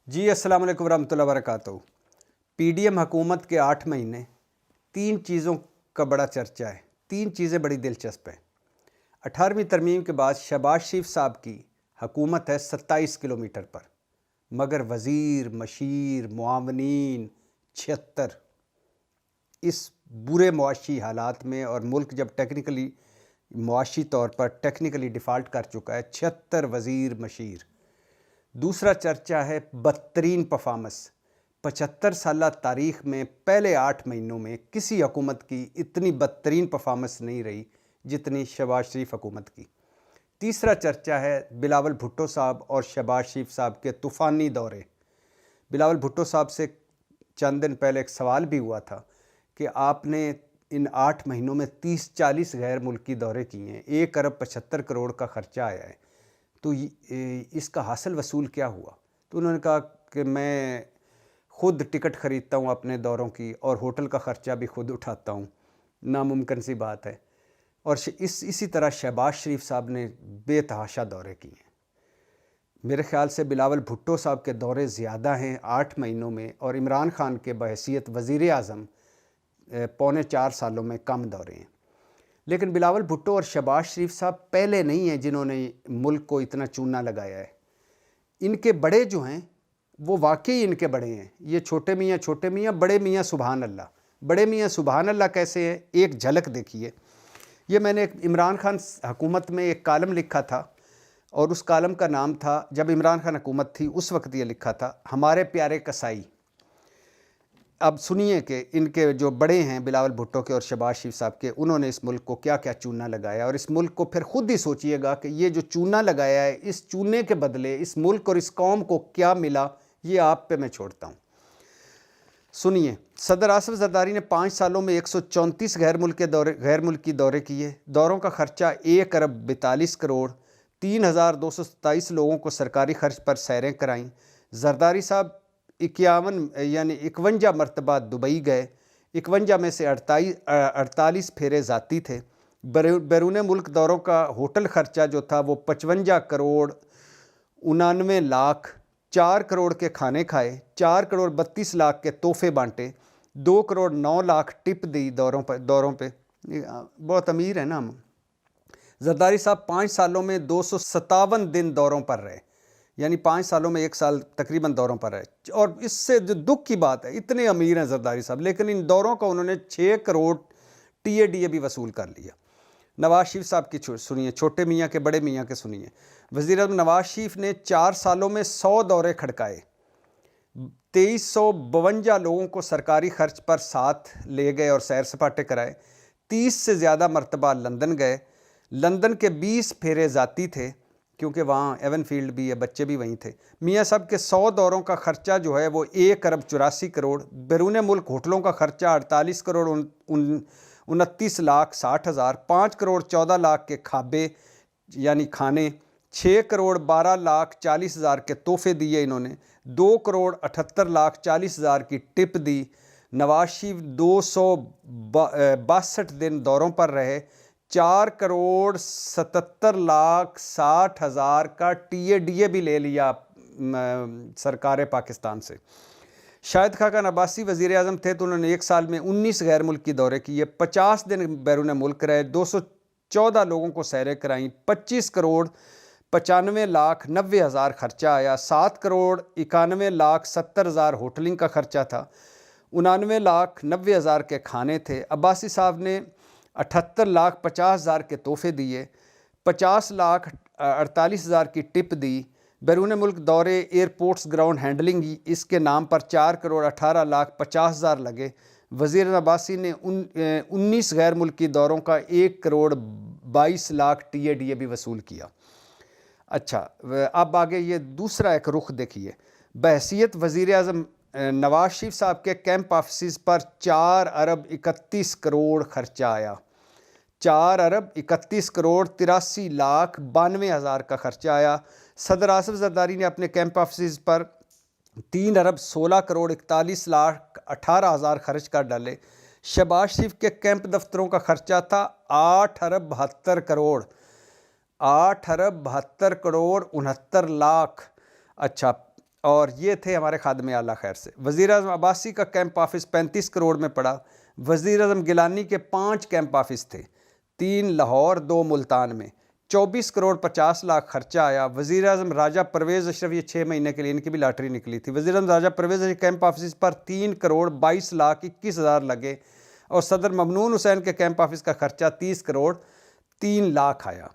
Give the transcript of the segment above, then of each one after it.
جی السلام علیکم ورحمۃ اللہ وبرکاتہ۔ پی ڈی ایم حکومت کے 8 مہینے 3 چیزوں کا بڑا چرچہ ہے۔ 3 چیزیں بڑی دلچسپ ہیں۔ 18ویں ترمیم کے بعد شہباز شریف صاحب کی حکومت ہے 27 کلومیٹر پر، مگر وزیر، مشیر، معاونین 76۔ اس برے معاشی حالات میں اور ملک جب ٹیکنیکلی معاشی طور پر ٹیکنیکلی ڈیفالٹ کر چکا ہے، 76 وزیر مشیر۔ دوسرا چرچہ ہے بدترین پرفارمنس۔ 75 سالہ تاریخ میں پہلے 8 مہینوں میں کسی حکومت کی اتنی بدترین پرفارمنس نہیں رہی جتنی شہباز شریف حکومت کی۔ تیسرا چرچہ ہے بلاول بھٹو صاحب اور شہباز شریف صاحب کے طوفانی دورے۔ بلاول بھٹو صاحب سے چند دن پہلے ایک سوال بھی ہوا تھا کہ آپ نے ان 8 مہینوں میں 30-40 غیر ملکی دورے کیے ہیں، 1 ارب 75 کروڑ کا خرچہ آیا ہے، تو اس کا حاصل وصول کیا ہوا؟ تو انہوں نے کہا کہ میں خود ٹکٹ خریدتا ہوں اپنے دوروں کی اور ہوٹل کا خرچہ بھی خود اٹھاتا ہوں، ناممکن سی بات ہے۔ اور اسی طرح شہباز شریف صاحب نے بے تحاشا دورے کیے ہیں۔ میرے خیال سے بلاول بھٹو صاحب کے دورے زیادہ ہیں 8 مہینوں میں، اور عمران خان کے بحیثیت وزیر اعظم 3.25 سالوں میں کم دورے ہیں۔ لیکن بلاول بھٹو اور شہباز شریف صاحب پہلے نہیں ہیں جنہوں نے ملک کو اتنا چونا لگایا ہے۔ ان کے بڑے جو ہیں وہ واقعی ان کے بڑے ہیں۔ یہ چھوٹے میاں بڑے میاں سبحان اللہ۔ بڑے میاں سبحان اللہ کیسے ہیں، ایک جھلک دیکھیے۔ یہ میں نے عمران خان حکومت میں ایک کالم لکھا تھا، اور اس کالم کا نام تھا، جب عمران خان حکومت تھی اس وقت یہ لکھا تھا، ہمارے پیارے کسائی۔ اب سنیے کہ ان کے جو بڑے ہیں بلاول بھٹو کے اور شہباز شریف صاحب کے، انہوں نے اس ملک کو کیا کیا چونا لگایا، اور اس ملک کو پھر خود ہی سوچئے گا کہ یہ جو چونا لگایا ہے، اس چونے کے بدلے اس ملک اور اس قوم کو کیا ملا۔ یہ آپ پہ میں چھوڑتا ہوں، سنیے۔ صدر آصف زرداری نے 5 سالوں میں 134 غیر ملکی دورے کیے۔ دوروں کا خرچہ 1 ارب 42 کروڑ، 3227 لوگوں کو سرکاری خرچ پر سیریں کرائیں۔ زرداری صاحب 51 مرتبہ دبئی گئے، 51 میں سے 48 پھیرے ذاتی تھے۔ بیرون ملک دوروں کا ہوٹل خرچہ جو تھا وہ 55 کروڑ 99 لاکھ، 4 کروڑ کے کھانے کھائے، 4 کروڑ 32 لاکھ کے تحفے بانٹے، 2 کروڑ 9 لاکھ ٹپ دی دوروں پہ۔ بہت امیر ہے نا ہم۔ زرداری صاحب 5 سالوں میں 257 دن دوروں پر رہے، یعنی 5 سالوں میں 1 سال تقریباً دوروں پر رہے۔ اور اس سے جو دکھ کی بات ہے، اتنے امیر ہیں زرداری صاحب، لیکن ان دوروں کا انہوں نے 6 کروڑ ٹی بھی وصول کر لیا۔ نواز شریف صاحب کی سنیے، چھوٹے میاں کے بڑے میاں کے سنیے۔ وزیر اعظم نواز شریف نے 4 سالوں میں 100 دورے کھڑکائے، 2352 لوگوں کو سرکاری خرچ پر ساتھ لے گئے اور سیر سپاٹے کرائے۔ 30 سے زیادہ مرتبہ لندن گئے۔ لندن کے 20 پھیرے ذاتی تھے، کیونکہ وہاں ایون فیلڈ بھی ہے، بچے بھی وہیں تھے۔ میاں صاحب کے 100 دوروں کا خرچہ جو ہے وہ 1 ارب 84 کروڑ۔ بیرون ملک ہوٹلوں کا خرچہ 48 کروڑ 29 لاکھ 60 ہزار، 5 کروڑ 14 لاکھ کے کھابے یعنی کھانے، 6 کروڑ 12 لاکھ 40 ہزار کے تحفے دیے انہوں نے، 2 کروڑ 78 لاکھ 40 ہزار کی ٹپ دی۔ نواز شریف 262 دن دوروں پر رہے، 4 کروڑ 77 لاکھ 60 ہزار کا ٹی بھی لے لیا سرکار پاکستان سے۔ شاہد خاقان عباسی وزیر اعظم تھے تو انہوں نے 1 سال میں 19 غیر ملکی دورے کیے، 50 دن بیرون ملک رہے، 214 لوگوں کو سیریں کرائیں، 25 کروڑ 95 لاکھ 90 ہزار خرچہ آیا، 7 کروڑ 91 لاکھ 70 ہزار ہوٹلنگ کا خرچہ تھا، 99 لاکھ 90 ہزار کے کھانے تھے۔ عباسی صاحب نے 78 لاکھ 50 ہزار کے تحفے دیے، 50 لاکھ 48 ہزار کی ٹپ دی۔ بیرون ملک دورے، ایئرپورٹس گراؤنڈ ہینڈلنگ، اس کے نام پر 4 کروڑ 18 لاکھ 50 ہزار لگے۔ وزیر عباسی نے 19 غیر ملکی دوروں کا 1 کروڑ 22 لاکھ ٹی بھی وصول کیا۔ اچھا، اب آگے یہ دوسرا ایک رخ دیکھیے۔ بحیثیت وزیر اعظم نواز شریف صاحب کے کیمپ آفیسز پر 4 ارب 31 کروڑ خرچہ آیا، 4 ارب 31 کروڑ 83 لاکھ 92 ہزار کا خرچہ آیا۔ صدر آصف زرداری نے اپنے کیمپ آفیسز پر 3 ارب 16 کروڑ 41 لاکھ 18 ہزار خرچ کر ڈالے۔ شہباز شریف کے کیمپ دفتروں کا خرچہ تھا 8 ارب 72 کروڑ، 8 ارب 72 کروڑ 69 لاکھ۔ اچھا، اور یہ تھے ہمارے خادم اعلیٰ خیر سے۔ وزیر اعظم عباسی کا کیمپ آفس 35 کروڑ میں پڑا۔ وزیر اعظم گیلانی کے 5 کیمپ آفس تھے، 3 لاہور 2 ملتان میں، 24 کروڑ 50 لاکھ خرچہ آیا۔ وزیر اعظم راجہ پرویز اشرف، یہ 6 مہینے کے لیے ان کی بھی لاٹری نکلی تھی، وزیر اعظم راجہ پرویز اشرف کیمپ آفس پر 3 کروڑ 22 لاکھ 21 ہزار لگے، اور صدر ممنون حسین کے کیمپ آفس کا خرچہ 30 کروڑ 3 لاکھ آیا۔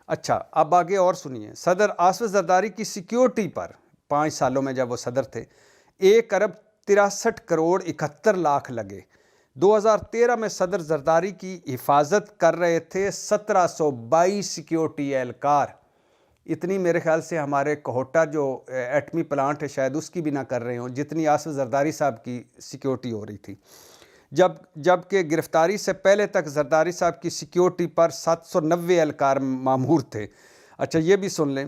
اچھا، اب آگے اور سنیے۔ صدر آصف زرداری کی سیکیورٹی پر 5 سالوں میں جب وہ صدر تھے 1 ارب 63 کروڑ 71 لاکھ لگے۔ 2013 میں صدر زرداری کی حفاظت کر رہے تھے 1722 سیکیورٹی اہلکار۔ اتنی میرے خیال سے ہمارے کوہٹا جو ایٹمی پلانٹ ہے شاید اس کی بھی نہ کر رہے ہوں جتنی آصف زرداری صاحب کی سیکیورٹی ہو رہی تھی، جبکہ گرفتاری سے پہلے تک زرداری صاحب کی سیکیورٹی پر 790 اہلکار مامور تھے۔ اچھا، یہ بھی سن لیں،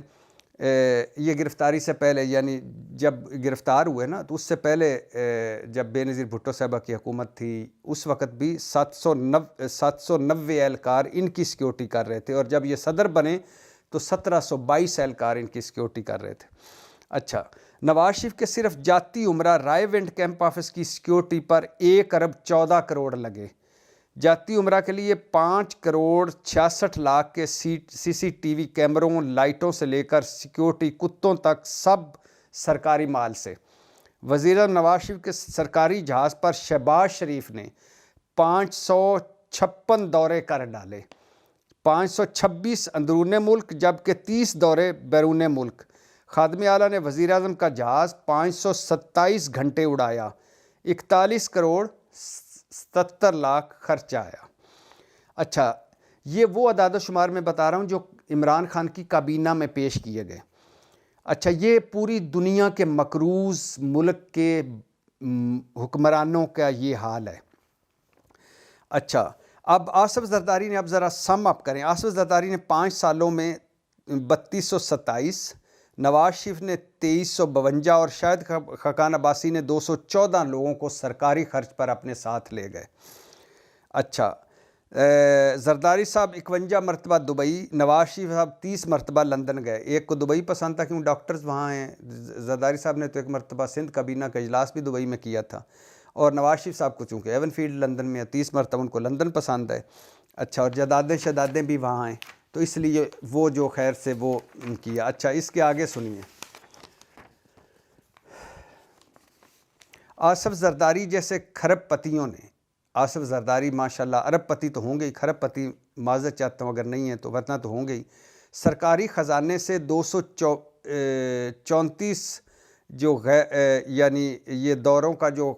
یہ گرفتاری سے پہلے یعنی جب گرفتار ہوئے نا تو اس سے پہلے جب بے نظیر بھٹو صاحبہ کی حکومت تھی اس وقت بھی 790 اہلکار ان کی سیکیورٹی کر رہے تھے، اور جب یہ صدر بنے تو 1722 اہلکار ان کی سیکیورٹی کر رہے تھے۔ اچھا، نواز شریف کے صرف جاتی عمرہ رائے ونڈ کیمپ آفس کی سیکیورٹی پر 1 ارب 14 کروڑ لگے۔ جاتی عمرہ کے لیے 5 کروڑ 66 لاکھ کے سی ٹی وی کیمروں، لائٹوں سے لے کر سیکیورٹی کتوں تک سب سرکاری مال سے۔ وزیر اعظم نواز شریف کے سرکاری جہاز پر شہباز شریف نے 556 دورے کر ڈالے، 526 اندرون ملک جبکہ 30 دورے بیرون ملک۔ خادم اعلیٰ نے وزیر اعظم کا جہاز 527 گھنٹے اڑایا، 41 کروڑ 77 لاکھ خرچہ آیا۔ اچھا، یہ وہ اعداد و شمار میں بتا رہا ہوں جو عمران خان کی کابینہ میں پیش کیے گئے۔ اچھا، یہ پوری دنیا کے مقروض ملک کے حکمرانوں کا یہ حال ہے۔ اچھا، اب آصف زرداری نے، اب ذرا سم اپ کریں، آصف زرداری نے 5 سالوں میں 3227، نواز شریف نے 2352 اور شاہد خاقان عباسی نے 214 لوگوں کو سرکاری خرچ پر اپنے ساتھ لے گئے۔ اچھا، زرداری صاحب 51 مرتبہ دبئی، نواز شریف صاحب 30 مرتبہ لندن گئے۔ ایک کو دبئی پسند تھا کیوں ڈاکٹرز وہاں ہیں، زرداری صاحب نے تو 1 مرتبہ سندھ کابینہ کا اجلاس بھی دبئی میں کیا تھا، اور نواز شریف صاحب کو چونکہ ایون فیلڈ لندن میں ہے 30 مرتبہ ان کو لندن پسند ہے۔ اچھا، اور جدادیں شدادیں بھی وہاں ہیں تو اس لیے وہ جو خیر سے وہ کیا۔ اچھا، اس کے آگے سنیے، آصف زرداری جیسے کھرب پتیوں نے، آصف زرداری ماشاءاللہ ارب پتی تو ہوں گے ہی، کھرب پتی معذرت چاہتا ہوں اگر نہیں ہیں تو ورنہ تو ہوں گے ہی، سرکاری خزانے سے 234 جو یعنی یہ دوروں کا جو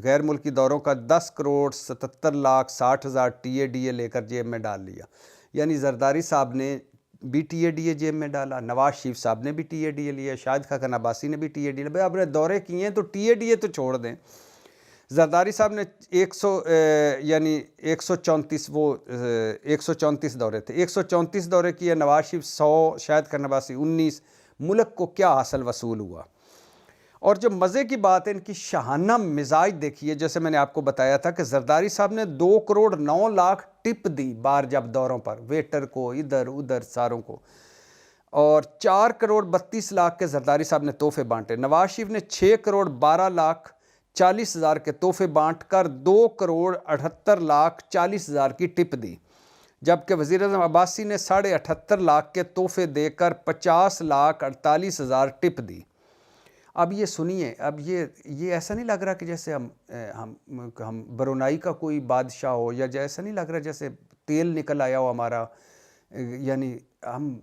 غیر ملکی دوروں کا 10 کروڑ 77 لاکھ 60 ہزار ٹی اے ڈی اے لے کر جیب میں ڈال لیا۔ یعنی زرداری صاحب نے بھی ٹی اے ڈی اے جیب میں ڈالا، نواز شریف صاحب نے بھی ٹی اے ڈی اے لیا، شاہد خاقان عباسی نے بھی ٹی اے ڈی اے لیا۔ آپ نے دورے کیے ہیں تو ٹی اے ڈی اے تو چھوڑ دیں۔ زرداری صاحب نے 134 دورے تھے، 134 دورے کیے، نواز شریف 100، شاہد خاقان عباسی 19۔ ملک کو کیا حاصل وصول ہوا؟ اور جو مزے کی بات ہے ان کی شاہانہ مزاج دیکھیے، جیسے میں نے آپ کو بتایا تھا کہ زرداری صاحب نے 2 کروڑ 9 لاکھ ٹپ دی بار جب دوروں پر، ویٹر کو ادھر ادھر ساروں کو، اور 4 کروڑ 32 لاکھ کے زرداری صاحب نے تحفے بانٹے۔ نواز شریف نے 6 کروڑ 12 لاکھ 40 ہزار کے تحفے بانٹ کر 2 کروڑ 78 لاکھ 40 ہزار کی ٹپ دی، جبکہ وزیر اعظم عباسی نے 78.5 لاکھ کے تحفے دے کر 50 لاکھ 48 ہزار ٹپ دی۔ اب یہ سنیے، اب یہ ایسا نہیں لگ رہا کہ جیسے ہم برونائی کا کوئی بادشاہ ہو، یا ایسا نہیں لگ رہا جیسے تیل نکل آیا ہو ہمارا، یعنی ہم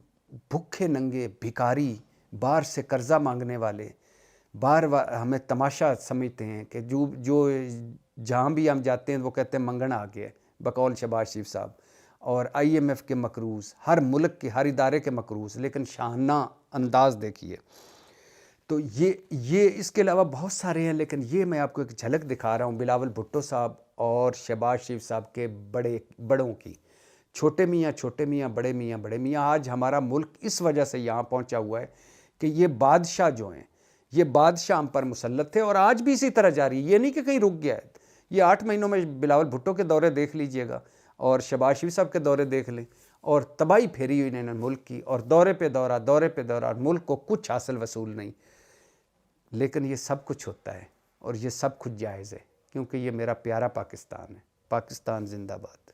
بھوکے ننگے بھکاری، باہر سے قرضہ مانگنے والے، باہر ہمیں تماشا سمجھتے ہیں کہ جو جہاں بھی ہم جاتے ہیں وہ کہتے ہیں منگن آ گیا، بقول شہباز شریف صاحب، اور آئی ایم ایف کے مقروض، ہر ملک کے ہر ادارے کے مقروض، لیکن شاہانہ انداز دیکھیے۔ تو یہ اس کے علاوہ بہت سارے ہیں، لیکن یہ میں آپ کو ایک جھلک دکھا رہا ہوں بلاول بھٹو صاحب اور شہباز شریف صاحب کے بڑوں کی، چھوٹے میاں چھوٹے میاں، بڑے میاں بڑے میاں۔ آج ہمارا ملک اس وجہ سے یہاں پہنچا ہوا ہے کہ یہ بادشاہ جو ہیں، یہ بادشاہ ہم پر مسلط تھے، اور آج بھی اسی طرح جاری ہے، یہ نہیں کہ کہیں رک گیا ہے۔ یہ 8 مہینوں میں بلاول بھٹو کے دورے دیکھ لیجئے گا اور شہباز شریف صاحب کے دورے دیکھ لیں، اور تباہی پھیری ہوئی انہوں نے ملک کی، اور دورے پہ دورہ، دورے پہ دورہ، ملک کو کچھ حاصل وصول نہیں۔ لیکن یہ سب کچھ ہوتا ہے اور یہ سب کچھ جائز ہے، کیونکہ یہ میرا پیارا پاکستان ہے۔ پاکستان زندہ باد۔